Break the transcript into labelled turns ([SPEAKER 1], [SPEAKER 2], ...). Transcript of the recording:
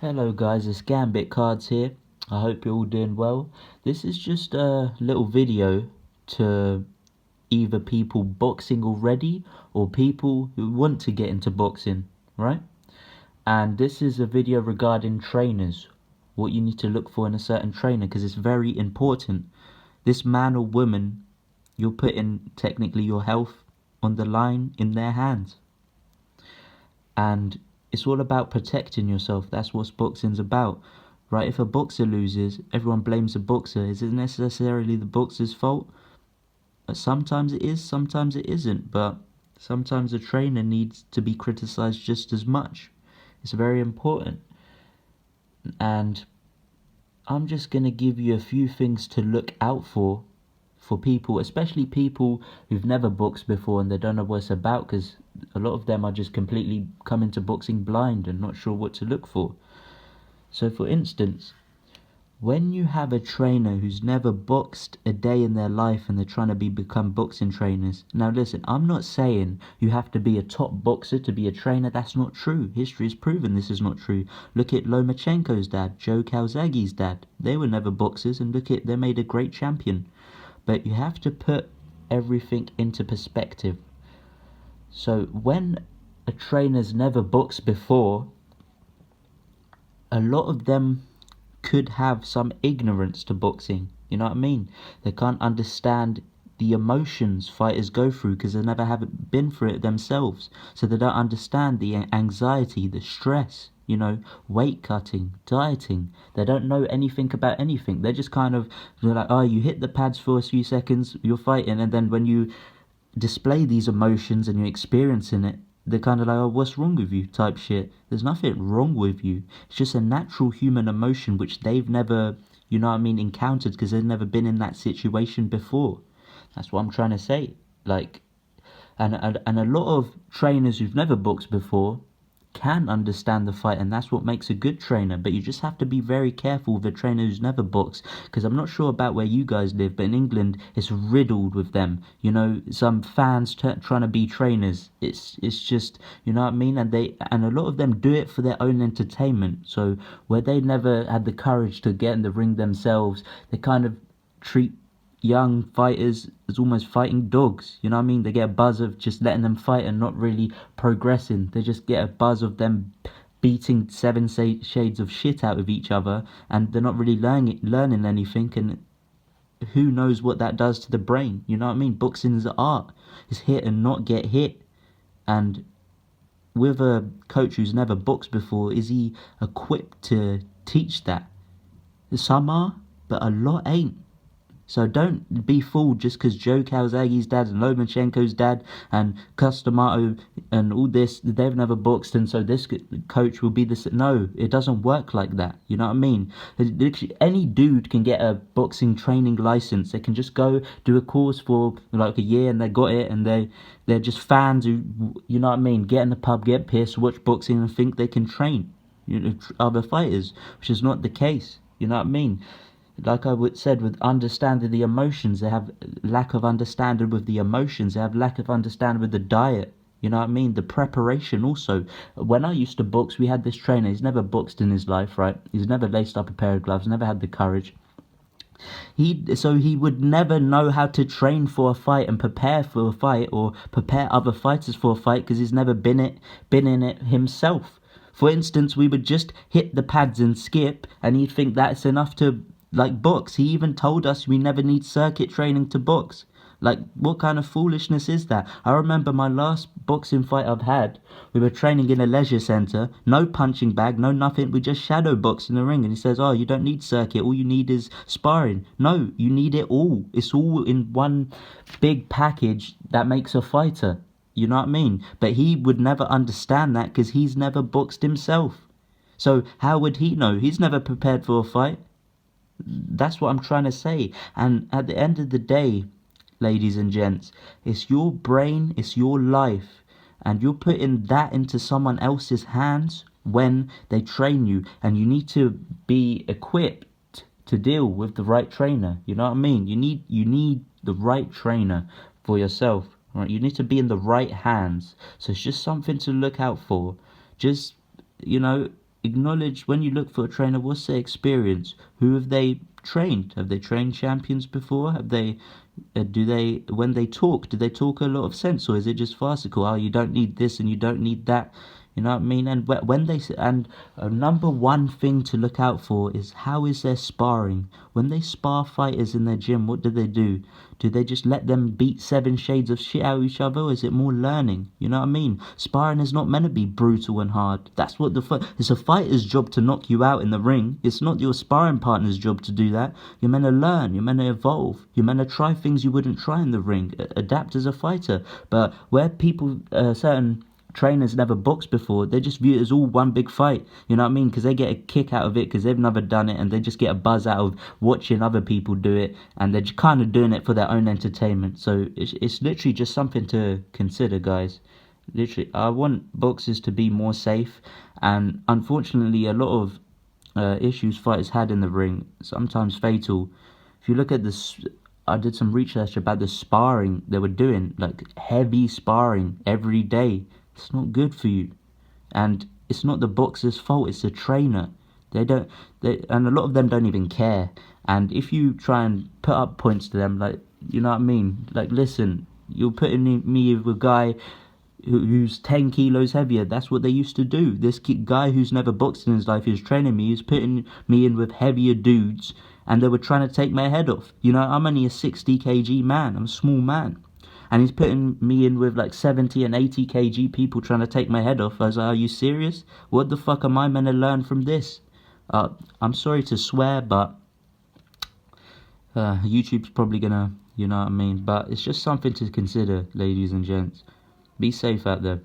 [SPEAKER 1] Hello guys, it's Gambit Cards here. I hope you're all doing well. This is just a little video to either people boxing already or people who want to get into boxing, right? And this is a video regarding trainers, what you need to look for in a certain trainer, because it's very important. This man or woman, you're putting technically your health on the line in their hands. And it's all about protecting yourself. That's what boxing's about, right? If a boxer loses, everyone blames the boxer. Is it necessarily the boxer's fault? Sometimes it is, sometimes it isn't, but sometimes the trainer needs to be criticized just as much. It's very important. And I'm just going to give you a few things to look out for people, especially people who've never boxed before and they don't know what it's about, because a lot of them are just completely coming to boxing blind and not sure what to look for. So for instance, when you have a trainer who's never boxed a day in their life and they're trying to become boxing trainers. Now listen, I'm not saying you have to be a top boxer to be a trainer. That's not true. History has proven this is not true. Look at Lomachenko's dad, Joe Calzaghe's dad. They were never boxers, and look at, they made a great champion. But you have to put everything into perspective. So when a trainer's never boxed before, a lot of them could have some ignorance to boxing. You know what I mean? They can't understand the emotions fighters go through because they never have been through it themselves. So they don't understand the anxiety, the stress, weight cutting, dieting. They don't know anything about anything. They're just they're like, oh, you hit the pads for a few seconds, you're fighting, and then when you display these emotions and you're experiencing it, they're kind of like, oh, what's wrong with you type shit. There's nothing wrong with you. It's just a natural human emotion which they've never, encountered because they've never been in that situation before. That's what I'm trying to say. And a lot of trainers who've never boxed before can understand the fight, and that's what makes a good trainer. But you just have to be very careful with a trainer who's never boxed, because I'm not sure about where you guys live, but in England it's riddled with them. Some fans trying to be trainers. It's just, you know what I mean. And a lot of them do it for their own entertainment. So where they never had the courage to get in the ring themselves, they kind of treat young fighters as almost fighting dogs. You know what I mean? They get a buzz of just letting them fight and not really progressing. They just get a buzz of them beating seven shades of shit out of each other, and they're not really learning anything. And who knows what that does to the brain? You know what I mean? Boxing is an art. It's hit and not get hit. And with a coach who's never boxed before, is he equipped to teach that? Some are, but a lot ain't. So don't be fooled just because Joe Calzaghe's dad and Lomachenko's dad and Customato and all this, they've never boxed, and so this coach will be this. No, it doesn't work like that. You know what I mean? Literally, any dude can get a boxing training license. They can just go do a course for like a year and they got it, and they're just fans who, you know what I mean, get in the pub, get pissed, watch boxing and think they can train other fighters, which is not the case. You know what I mean? Like I said, with understanding the emotions, they have lack of understanding with the emotions. They have lack of understanding with the diet. You know what I mean? The preparation also. When I used to box, we had this trainer. He's never boxed in his life, right? He's never laced up a pair of gloves, never had the courage. So he would never know how to train for a fight and prepare for a fight or prepare other fighters for a fight because he's never been in it himself. For instance, we would just hit the pads and skip, and he'd think that's enough to box. He even told us we never need circuit training to box. What kind of foolishness is that? I remember my last boxing fight I've had, we were training in a leisure centre, no punching bag, no nothing, we just shadow box in the ring, and he says, oh, you don't need circuit, all you need is sparring. No, you need it all. It's all in one big package that makes a fighter. You know what I mean? But he would never understand that because he's never boxed himself. So how would he know? He's never prepared for a fight. That's what I'm trying to say. And at the end of the day, ladies and gents, it's your brain, it's your life, and you're putting that into someone else's hands when they train you, and you need to be equipped to deal with the right trainer. You know what I mean? You need the right trainer for yourself. Right? You need to be in the right hands. So it's just something to look out for. Just, acknowledge when you look for a trainer, what's their experience? Who have they trained? Have they trained champions before? Have they do they, when they talk, do they talk a lot of sense, or is it just farcical? Oh, you don't need this and you don't need that. You know what I mean? And when they and a number one thing to look out for is how is their sparring. When they spar fighters in their gym, what do they do? Do they just let them beat 7 shades of shit out of each other, or is it more learning? You know what I mean? Sparring is not meant to be brutal and hard. That's what it's a fighter's job to knock you out in the ring. It's not your sparring partner's job to do that. You're meant to learn. You're meant to evolve. You're meant to try things you wouldn't try in the ring. Adapt as a fighter. But where people, certain trainers never boxed before, they just view it as all one big fight. You know what I mean? Because they get a kick out of it because they've never done it, and they just get a buzz out of watching other people do it, and they're just kind of doing it for their own entertainment. So it's literally just something to consider, guys. Literally, I want boxers to be more safe, and unfortunately a lot of issues fighters had in the ring, sometimes fatal. If you look at this, I did some research about the sparring they were doing, like heavy sparring every day. It's not good for you, and it's not the boxer's fault. It's the trainer. And a lot of them don't even care. And if you try and put up points to them, like, you know what I mean? Like, listen, you're putting me with a guy who's 10 kilos heavier. That's what they used to do. This guy who's never boxed in his life, who's training me, is putting me in with heavier dudes, and they were trying to take my head off. You know, I'm only a 60 kg man. I'm a small man. And he's putting me in with like 70 and 80 kg people trying to take my head off. I was like, are you serious? What the fuck am I meant to learn from this? I'm sorry to swear, but YouTube's probably gonna, you know what I mean? But it's just something to consider, ladies and gents. Be safe out there.